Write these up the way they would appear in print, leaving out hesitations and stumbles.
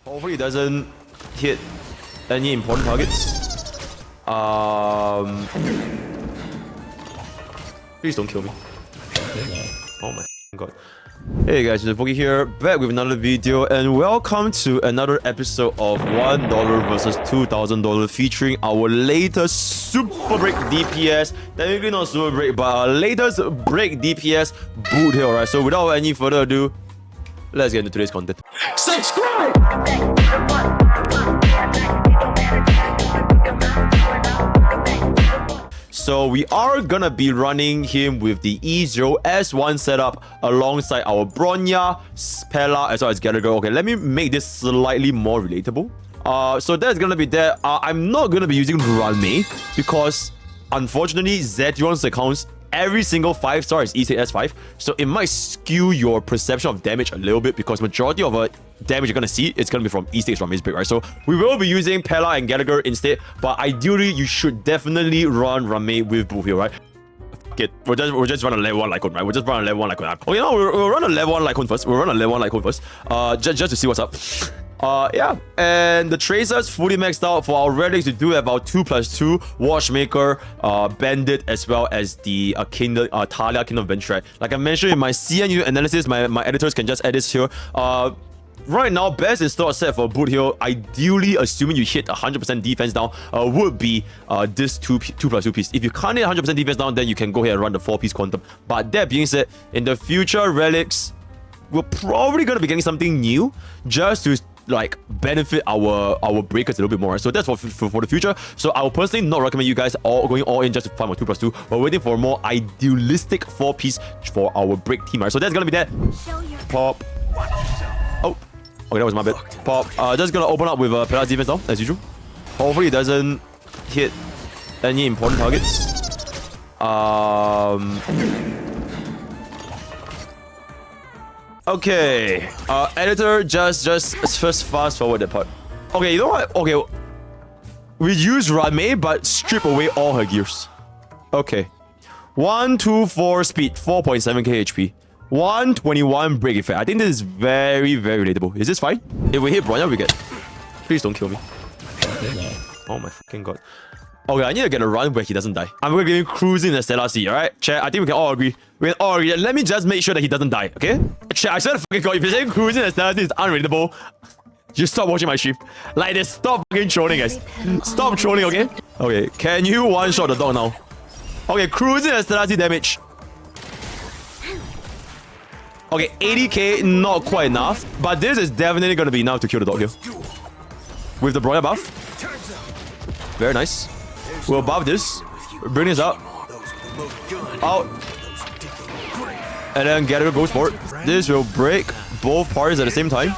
Hopefully it doesn't hit any important targets. Please don't kill me. Oh my god. Hey guys, MrPokke here, back with another video, and welcome to another episode of $1 versus $2,000 featuring our latest super break DPS. Technically not super break, but our latest break DPS, Boothill, right? So without any further ado, let's get into today's content. Subscribe! So we are gonna be running him with the E0S1 setup alongside our Bronya, Spella, as well as Gallagher. Okay, let me make this slightly more relatable. So that's gonna be there. I'm not gonna be using Ranmei because unfortunately Zetron's accounts every single 5-star is E6S5, so it might skew your perception of damage a little bit because majority of damage you're gonna see is gonna be from E6 from his break, right? So we will be using Pella and Gallagher instead, but ideally you should definitely run Ranmei with Boothill, right? Okay, we'll just run a level 1 lightcone, right? We'll just run a level 1 lightcone. Okay, now we'll run a level 1 lightcone first. We'll run a level 1 lightcone first. Just to see what's up. Yeah, and the tracers fully maxed out. For our relics, we do have our 2+2 Watchmaker, Bandit, as well as the Talia Kingdom Venture. Like I mentioned in my CNU analysis, my editors can just add this here. Right now, best install set for Boothill, ideally assuming you hit 100% defense down, would be this 2+2 piece. If you can't hit 100% defense down, then you can go ahead and run the 4-piece quantum. But that being said, in the future relics, we're probably going to be getting something new just to like benefit our breakers a little bit more. So that's for the future. So I will personally not recommend you guys going all in just to farm a 2+2. We're waiting for a more idealistic 4-piece for our break team, right? So that's gonna be that. Pop. Oh, okay, that was my bad. Pop. Just gonna open up with Pella's defense now, as usual. Hopefully it doesn't hit any important targets. Okay, editor, just fast forward that part. Okay, you know what? Okay, we use Ranmei, but strip away all her gears. Okay, 124 speed, 4.7k HP, 121 break effect. I think this is very relatable. Is this fine? If we hit Bronya, we get. Please don't kill me. Oh my fucking god. Okay, I need to get a run where he doesn't die. I'm going to be cruising the Stellar Sea, alright? Chat, I think we can all agree. We can all agree. Let me just make sure that he doesn't die, okay? Chat, I swear to fucking god, if you're saying cruising the Stellar Sea is unreadable, just stop watching my stream. Like this, stop fucking trolling, guys. Stop trolling, okay? Okay, can you one-shot the dog now? Okay, cruising the Stellar Sea damage. Okay, 80k, not quite enough. But this is definitely going to be enough to kill the dog here. With the Bronya buff. Very nice. We'll buff this, bring this up, out, and then Gallagher goes for it. This will break both parties at the same time.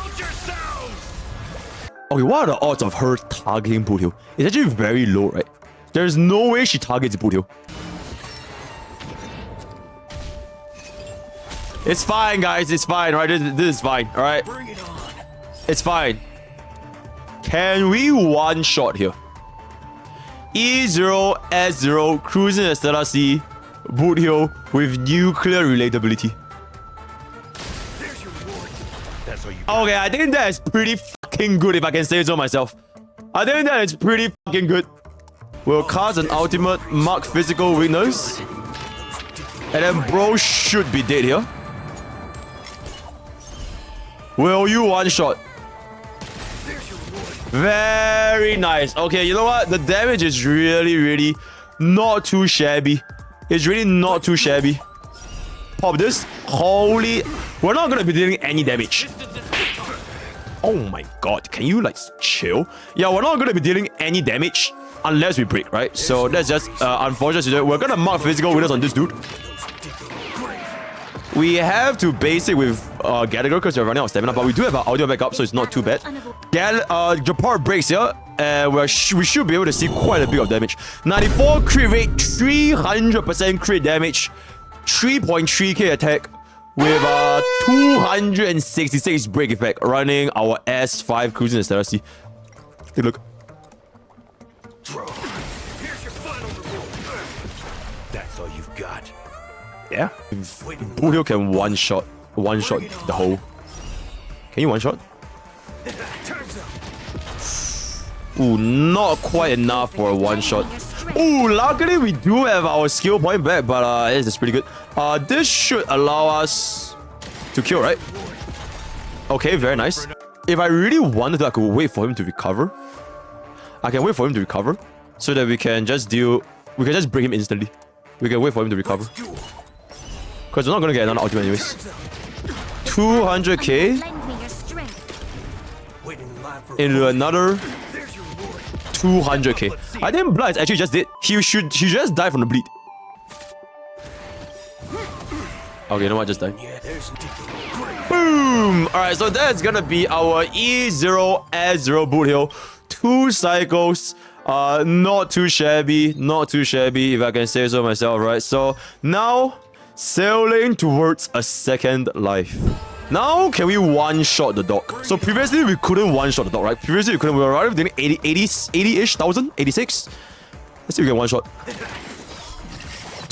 Okay, what are the odds of her targeting Boothill? It's actually very low, right? There's no way she targets Boothill. It's fine, guys. It's fine, right? This is fine, all right? It's fine. Can we one-shot here? E0, S0, cruising the Stellar Sea, Boothill with nuclear relatability. Okay, I think that is pretty fucking good if I can say so myself. I think that is pretty fucking good. We'll cast an ultimate, mark physical weakness. And then bro should be dead here. Will you one-shot? Very nice. Okay, you know what? The damage is really not too shabby. It's really not too shabby. Pop this. Holy... We're not going to be dealing any damage. Oh my god. Can you, like, chill? Yeah, we're not going to be dealing any damage unless we break, right? So that's just unfortunate. We're going to mark physical winners on this dude. We have to base it with Gallagher because we're running out of stamina, but we do have our audio backup, so it's not too bad. Japar breaks here, and we should be able to see quite a bit of damage. 94 crit rate, 300% crit damage, 3.3k attack, with 266 break effect, running our S5 cruising the Stellar Sea. Take a look. That's all you've got. Yeah. Boothill can one-shot the hole. Can you one-shot? Ooh, not quite enough for a one-shot. Ooh, luckily we do have our skill point back, but this is pretty good. This should allow us to kill, right? Okay, very nice. If I really wanted to, I could wait for him to recover. I can wait for him to recover so that we can just deal... We can just break him instantly. We can wait for him to recover. Because we're not going to get another ultimate anyways. 200k into another 200k. I think Blood is actually just dead. He just die from the bleed. Okay, you know what? Just die. Boom! Alright, so that's gonna be our E0 S0 Boothill. 2 cycles. Not too shabby. Not too shabby, if I can say so myself, right? So now, sailing towards a second life. Now, can we one-shot the dog? So previously, we couldn't one-shot the dog, right? Previously, we couldn't. We were already doing 80-ish thousand? 86? Let's see if we can one-shot.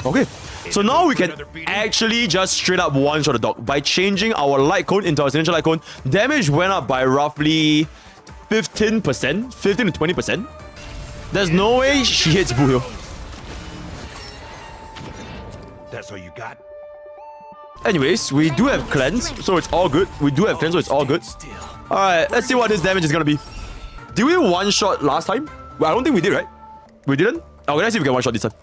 Okay. So now we can actually just straight up one-shot the dog. By changing our light cone into our signature light cone, damage went up by roughly 15%. 15 to 20%. There's no way she hits Boothill. That's all you got? Anyways, we do have cleanse, so it's all good. We do have cleanse, so it's all good. Alright, let's see what this damage is gonna be. Did we one-shot last time? Well, I don't think we did, right? We didn't? Okay, let's see if we can one-shot this time.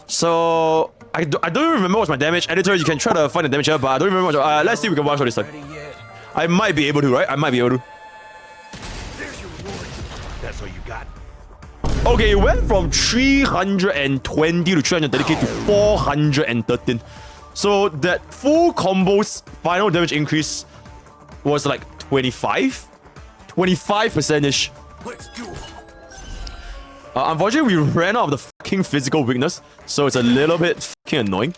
So, I don't remember what's my damage. Editor, you can try to find the damage here, but I don't remember much. Let's see if we can one-shot this time. I might be able to, right? I might be able to. That's all you got? Okay, it went from 320 to 330k to 413. So that full combo's final damage increase was like 25? 25%-ish. Unfortunately, we ran out of the fucking physical weakness, so it's a little bit fucking annoying.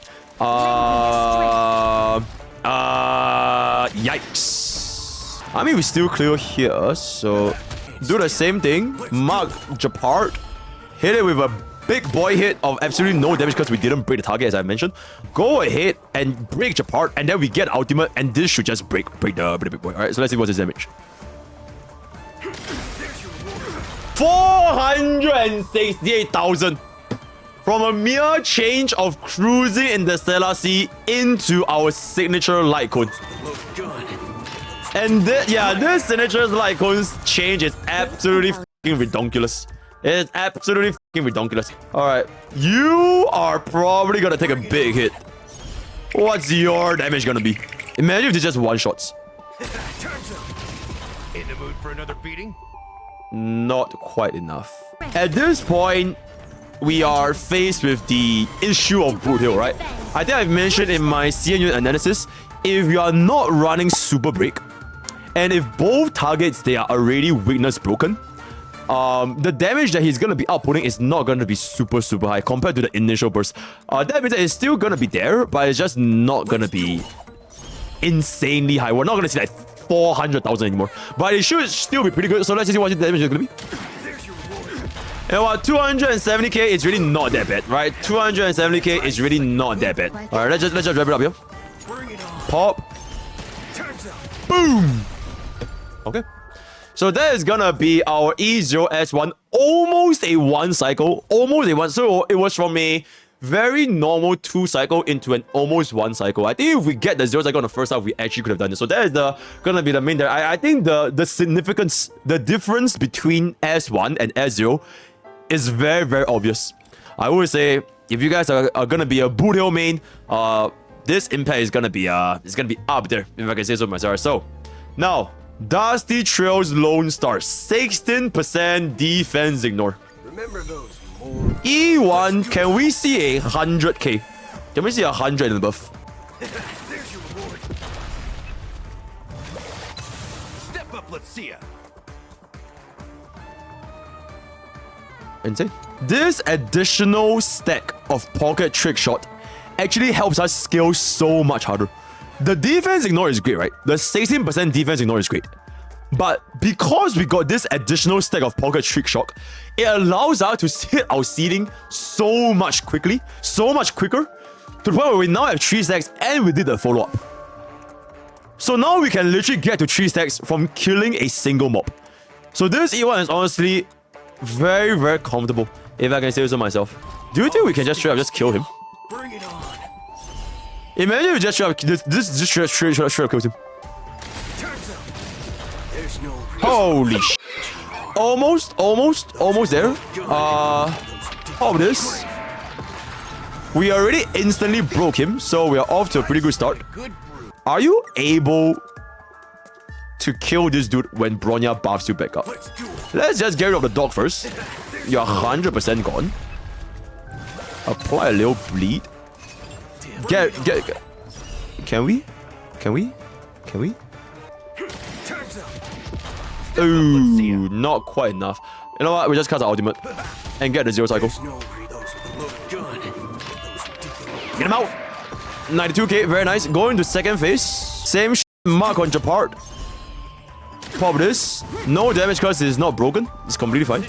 Yikes. I mean, we still clear here, so do the same thing. Mark Japart. Hit it with a big boy hit of absolutely no damage because we didn't break the target, as I mentioned. Go ahead and break Japart, and then we get ultimate, and this should just break the big boy. Alright, so let's see what's his damage. 468,000 from a mere change of cruising in the Stellar Sea into our signature light cone. And this signature light cone's change is absolutely fucking ridiculous. It's absolutely fucking ridiculous. Alright, you are probably gonna take a big hit. What's your damage gonna be? Imagine if it's just one-shots. In the mood for another beating? Not quite enough. At this point, we are faced with the issue of Boothill, right? I think I've mentioned in my CN analysis, if you are not running super break, and if both targets they are already weakness broken, the damage that he's gonna be outputting is not gonna be super high compared to the initial burst. That means it's still gonna be there, but it's just not gonna be insanely high. We're not gonna see like 400,000 anymore, but it should still be pretty good. So let's see what the damage is gonna be. And what 270k is really not that bad, right? 270k is really not that bad. All right, let's just wrap it up here. Pop. Boom. Okay. So that is gonna be our E0S1, almost a one cycle, almost a one. So it was from a very normal 2 cycle into an almost 1 cycle. I think if we get the 0 cycle on the first half, we actually could have done this. So that is gonna be the main. I think the significance, the difference between S1 and S0 is very obvious. I would say if you guys are gonna be a Boothill main, this impact is gonna be up there, if I can say so myself. So now, Dusty Trails Lone Star, 16% defense ignore. Remember those E1, can we see 100k? Can we see 100 and above? There's your reward. Step up, let's see ya. Insane. This additional stack of pocket trick shot actually helps us scale so much harder. The defense ignore is great, right? The 16% defense ignore is great. But because we got this additional stack of pocket trick shot, it allows us to hit our ceiling so much quicker, to the point where we now have 3 stacks and we did the follow-up. So now we can literally get to 3 stacks from killing a single mob. So this E1 is honestly very, very comfortable, if I can say so myself. Do you think we can just straight up just kill him? Bring it on. Imagine we just straight up, this just straight up kills him. Turns out there's no reason. Holy sh! Almost there. Pop this. We already instantly broke him, so we are off to a pretty good start. Good brew. Are you able to kill this dude when Bronya buffs you back up? Let's do it. Let's just get rid of the dog first. You're 100% gone. Apply a little bleed. Get. Can we? Turns out Ooh, not quite enough. You know what? We just cast our ultimate and get the 0 cycle. there's no reason. Those with the loaded gun. Those Get him out. 92k, very nice. Going to second phase. Same mark on Japart. Pop this. No damage because it's not broken. It's completely fine.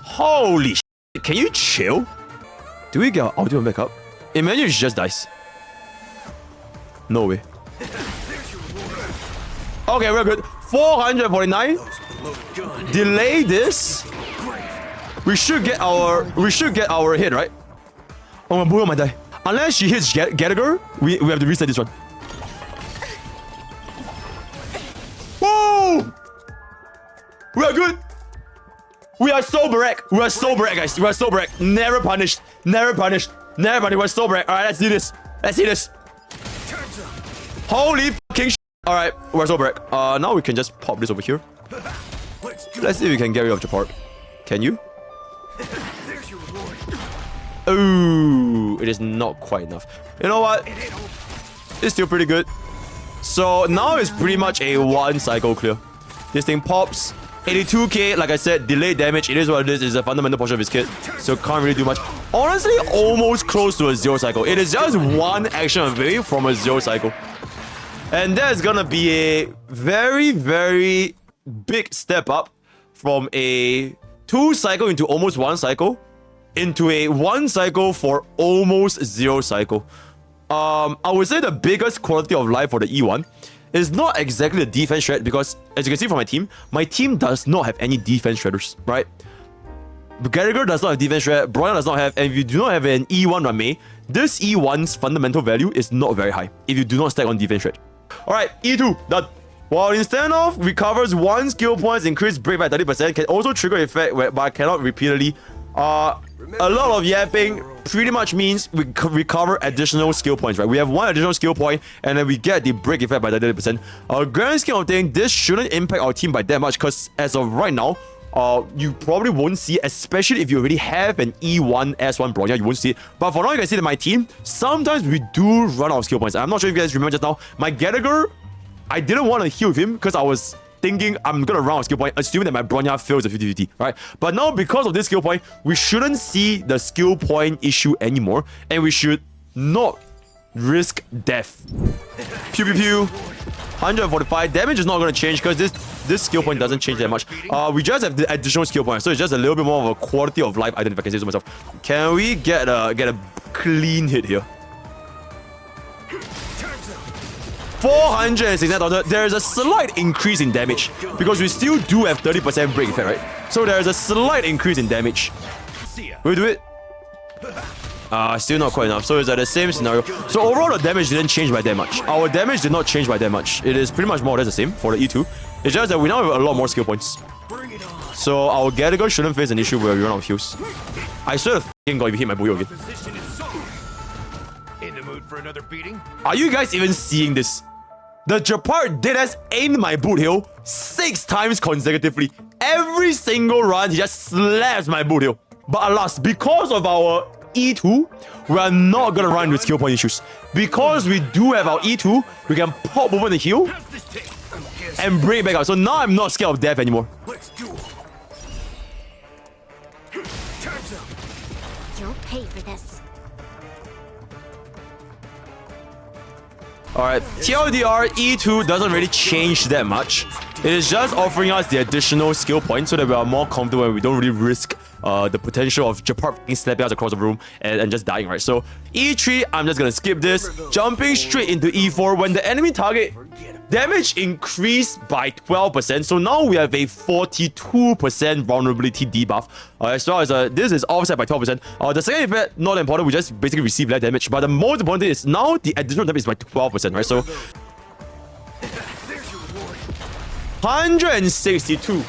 Holy shit. Can you chill? Do we get our ultimate back up? Imagine she just dies. No way. Okay, we're good. 449. with the loaded gun. Delay this. We should get our hit, right? Oh my boy might die. Unless she hits Gallagher, we have to reset this one. Whoa! We are good. We are so barrack. We are so barrack, guys. We are so barrack. Never punished. Never punished. Never punished. We're so barrack. Alright, let's do this. Let's see this. Turns out Holy fucking shit. Alright, we're so barrack. Now we can just pop this over here. let's do Let's see if we can get rid of Japart. Can you? it. There's your reward. Ooh, it is not quite enough. You know what? It ain't over. It's still pretty good. So now it's pretty much a 1 cycle clear. This thing pops. 82k, like I said, delayed damage. It is what it is. It's a fundamental portion of his kit. So can't really do much. Honestly, almost close to a 0 cycle. It is just 1 action away from a 0 cycle. And that's gonna be a very, very big step up from a 2 cycle into almost 1 cycle into a 1 cycle for almost 0 cycle. I would say the biggest quality of life for the E1 is not exactly the defense shred, because as you can see from my team does not have any defense shredders, right? Gallagher does not have defense shred, Bronya does not have, and if you do not have an E1 Rame, this E1's fundamental value is not very high if you do not stack on defense shred. Alright, E2, done. While instead of recovers 1 skill points, increase break by 30%, can also trigger effect whereby cannot repeatedly. A lot of yapping pretty much means we recover additional skill points, right? We have 1 additional skill point, and then we get the break effect by 30%. Grand scheme of things, this shouldn't impact our team by that much, because as of right now, you probably won't see, especially if you already have an E1 S1 Bronya, you won't see it. But for now, you can see that my team, sometimes we do run out of skill points. I'm not sure if you guys remember just now, my Gallagher, I didn't want to heal with him because I was thinking I'm gonna run out of skill point, assuming that my Bronya fails the 50-50, right? But now, because of this skill point, we shouldn't see the skill point issue anymore, and we should not risk death. Pew pew pew. 145 damage is not going to change because this skill point doesn't change that much. We just have the additional skill point, so it's just a little bit more of a quality of life item, if I can say so myself. Can we get a clean hit here? 469,000. There is a slight increase in damage because we still do have 30% break effect, right? So there is a slight increase in damage. We'll do it. Still not quite enough. So it's at the same scenario. So overall, the damage didn't change by that much. Our damage did not change by that much. It is pretty much more or less the same for the E2. It's just that we now have a lot more skill points. So our Gallagher shouldn't face an issue where we run out of heals. I swear to f***ing God if you hit my Boothills again. In the mood for another beating? Are you guys even seeing this? The Japart deadass aimed my Boothill 6 times consecutively. Every single run, he just slaps my Boothill. But alas, because of our E2, we are not gonna run with skill point issues. Because we do have our E2, we can pop over the heal and bring it back out. So now I'm not scared of death anymore. Let's do it. You'll pay for this. Alright, TLDR, E2 doesn't really change that much. It is just offering us the additional skill points so that we are more comfortable and we don't really risk the potential of Japart slapping us across the room and just dying, right? So E3, I'm just gonna skip this. Jumping straight into E4. When the enemy target damage increased by 12%. So now we have a 42% vulnerability debuff. As well as this is offset by 12%. The second effect, not important, we just basically receive less damage. But the most important thing is now the additional damage is by 12%, right? So 162.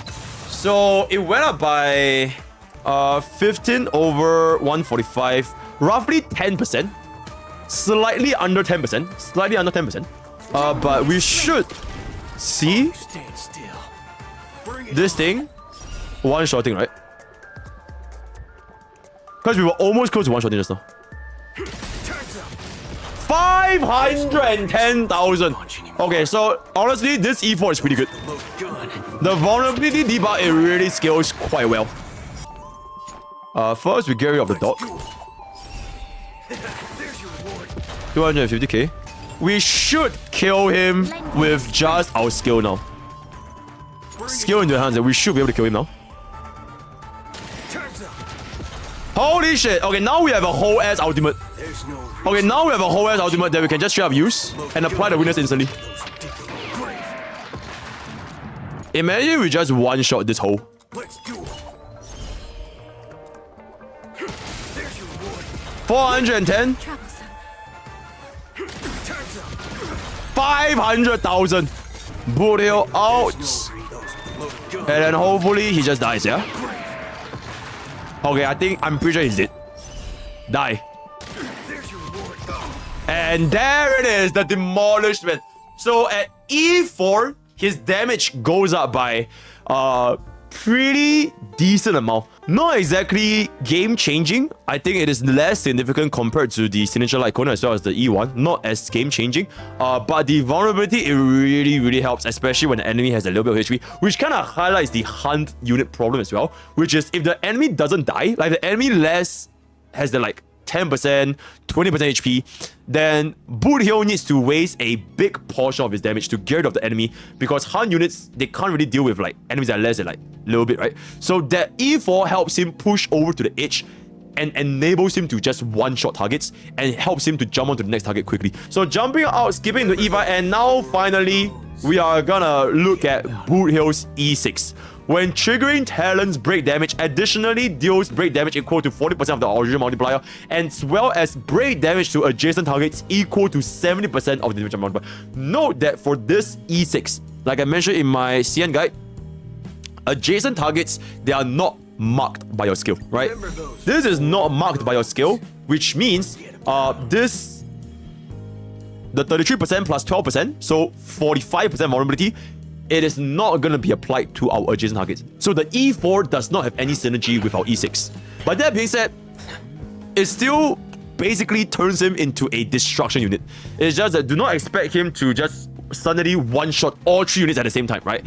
So it went up by 15 over 145, roughly 10%. Slightly under 10%. Slightly under 10%. But we should see this thing one-shotting, right? Because we were almost close to one-shotting just now. 510,000. Okay, so honestly, this E4 is pretty good. The vulnerability debuff, it really scales quite well. First, we get rid of the dog. 250k. We should kill him with just our skill now. Skill into hands, and we should be able to kill him now. Holy shit! Okay, now we have a whole ass ultimate. Okay, now we have a whole ass ultimate that we can just straight up use and apply the weakness instantly. Imagine we just one-shot this hole. 410. 500,000. Boothill out. And then hopefully he just dies, yeah? Okay, I'm pretty sure he's dead. Die. And there it is, the demolishment. So at E4, his damage goes up by pretty decent amount. Not exactly game-changing. I think it is less significant compared to the signature lightcone as well as the E1. Not as game-changing. But the vulnerability, it really helps, especially when the enemy has a little bit of HP, which kind of highlights the hunt unit problem as well, which is if the enemy doesn't die, like the enemy has the like 10%, 20% HP, then Boothill needs to waste a big portion of his damage to get rid of the enemy, because hunt units, they can't really deal with like enemies that are less than like a little bit, right? So that E4 helps him push over to the edge and enables him to just one-shot targets and helps him to jump onto the next target quickly. So jumping out, skipping to E5, and now finally we are gonna look at Boothill's E6. When triggering talents, break damage additionally deals break damage equal to 40% of the original multiplier, as well as break damage to adjacent targets equal to 70% of the damage multiplier. Note that for this E6, like I mentioned in my CN guide, adjacent targets, they are not marked by your skill, right? This is not marked by your skill, which means the 33% plus 12%, so 45% vulnerability, it is not going to be applied to our adjacent targets. So the E4 does not have any synergy with our E6. But that being said, it still basically turns him into a destruction unit. It's just that do not expect him to just suddenly one-shot all 3 units at the same time, right?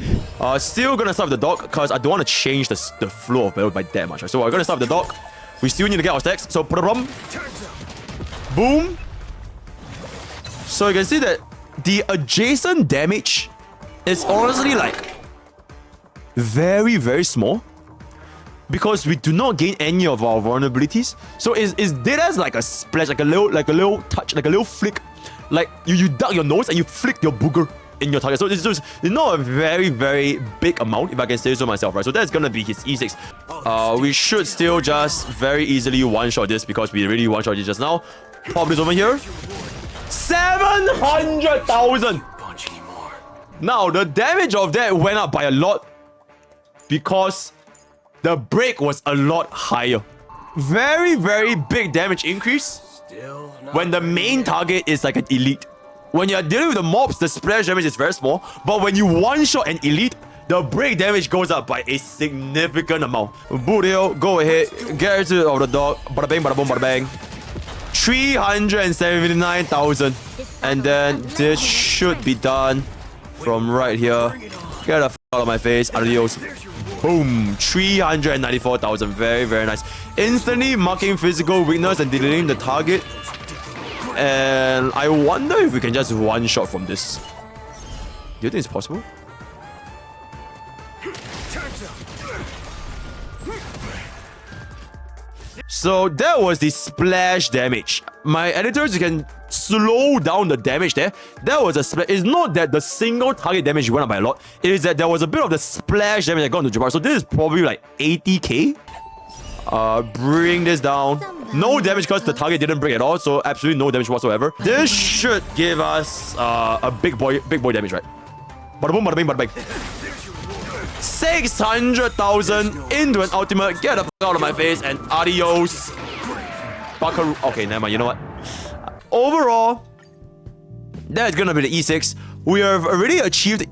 Still gonna start with the dog, because I don't want to change the flow of battle by that much, right? So we're gonna start with the dog. We still need to get our stacks, so put a problem. Boom. So you can see that the adjacent damage is honestly like very small, because we do not gain any of our vulnerabilities. So it's dead as like a splash, like a little touch, like a little flick. Like you duck your nose and you flick your booger in your target. So it's not a very big amount, if I can say so myself, right? So that's gonna be his E6. We should still just very easily one-shot this, because we really one-shot it just now. Pop this over here. 700,000. Now the damage of that went up by a lot because the break was a lot higher. Very big damage increase when the main target is like an elite. When you're dealing with the mobs, the splash damage is very small, but when you one-shot an elite, the break damage goes up by a significant amount. Boothill, go ahead, get rid of the dog. Bada bang, bada boom, bada bang. 379,000. And then this should be done from right here. Get the f out of my face. Adios. Boom. 394,000. Very nice. Instantly marking physical weakness and deleting the target. And I wonder if we can just one-shot from this. Do you think it's possible? So that was the splash damage. my editors, you can slow down the damage there. That was a splash. It's not that the single target damage went up by a lot. It is that there was a bit of the splash damage that got into Jabbar. So this is probably like 80k. Bring this down. No damage because the target didn't break at all. So absolutely no damage whatsoever. This should give us a big boy damage, right? Bada boom, bada bing, bada bang. 600,000 into an ultimate. Get the fuck out of my face and adios. Buckaroo. Okay, never mind. You know what? Overall, that's gonna be the E6. We have already achieved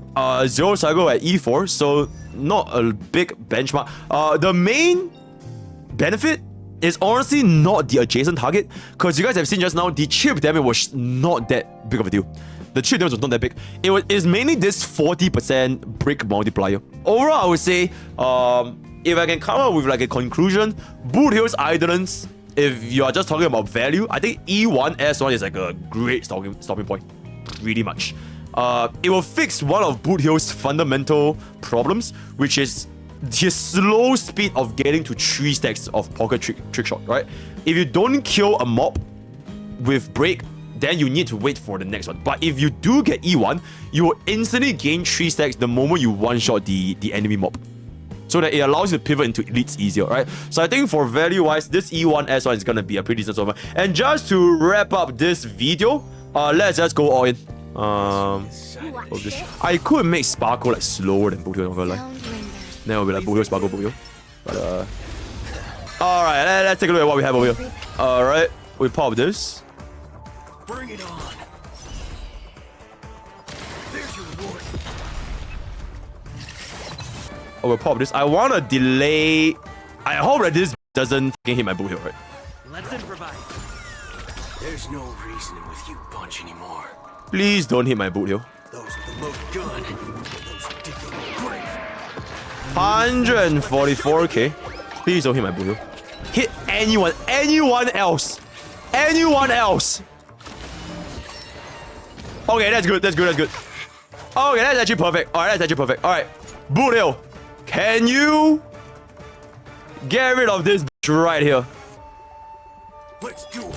0 cycle at E4, so not a big benchmark. The main benefit is honestly not the adjacent target, because you guys have seen just now the chip damage was not that big of a deal. The chip damage was not that big. It's mainly this 40% brick multiplier. Overall, I would say, if I can come up with like a conclusion, Boothills Eidolons, if you are just talking about value, I think E1 S1 is like a great stopping point, pretty much. It will fix one of Boothill's fundamental problems, which is the slow speed of getting to 3 stacks of Pokke trick shot, right? If you don't kill a mob with break, then you need to wait for the next one. But if you do get E1, you will instantly gain 3 stacks the moment you one-shot the enemy mob. So that it allows you to pivot into elites easier, right? So I think for value-wise, this E1 S1 is gonna be a pretty decent one. And just to wrap up this video, let's just go all in. I could make Sparkle like slower than Boothill, not gonna lie. Then it'll be like Boothill, Sparkle, Boothill. But alright, let's take a look at what we have over here. Alright, we pop this. Bring it on. There's your reward. Oh, we'll pop this. I want to delay. I hope that this doesn't fucking hit my Boothill, right? Let's improvise. There's no reasoning with you bunch anymore. Please don't hit my Boothill. Those are the most good. Those dig your grave. 144k. Please don't hit my Boothill. Hit anyone else. Anyone else. Okay, that's good. Okay, that's actually perfect. Alright, Alright, Boothill, can you get rid of this bitch right here? Let's do it.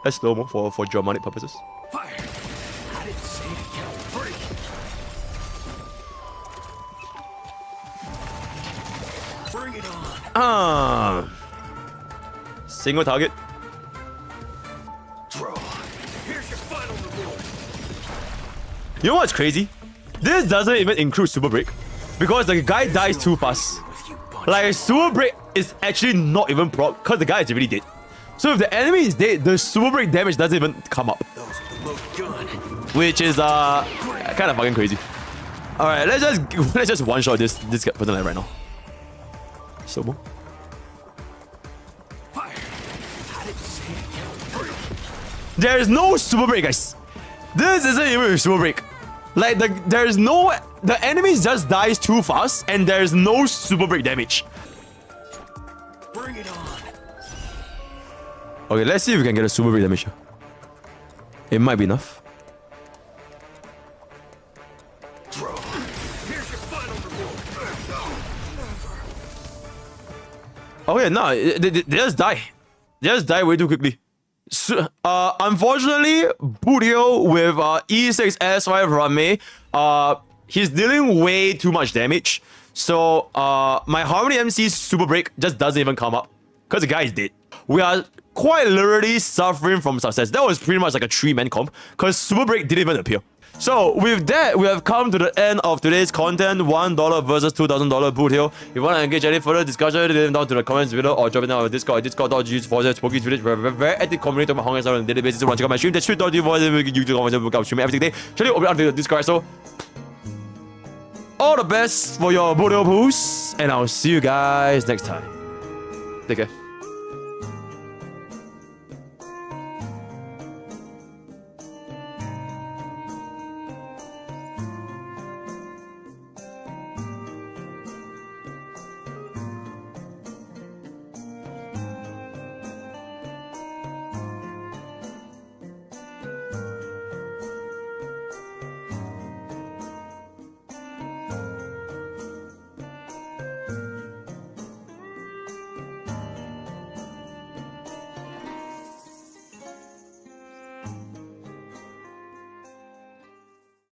That's slow-mo for dramatic purposes. Fire. I didn't say it can't break. Bring it on. Single target. Draw. Here's your final reward. You know what's crazy? This doesn't even include super break, because the guy dies too fast. Like super break is actually not even proc, because the guy is already dead. So if the enemy is dead, the super break damage doesn't even come up, which is kind of fucking crazy. All right, let's just one shot this person like right now. So. There is no super break, guys. This isn't even a super break. Like the enemies just dies too fast, and there's no super break damage. Bring it on. Okay, let's see if we can get a super break damage here. It might be enough. Draw. Here's your final reward. Okay, no, they just die. They just die way too quickly. So, unfortunately, Boothill with E6 S5 Rame, he's dealing way too much damage. So my Harmony MC's super break just doesn't even come up, because the guy is dead. We are quite literally suffering from success. That was pretty much like a 3-man comp, because super break didn't even appear. So with that, we have come to the end of today's content. $1 versus $2,000 Boothill. If you want to engage any further discussion, leave them down to the comments below or drop it down on Discord. Discord.gg/Pokke village. We're very active community talking about Honkai on a daily basis. So want to check out my stream? That's stream.gg for YouTube comments and book out streaming every day. Actually, open up to the Discord. So all the best for your Boothill pools, and I'll see you guys next time. Take care.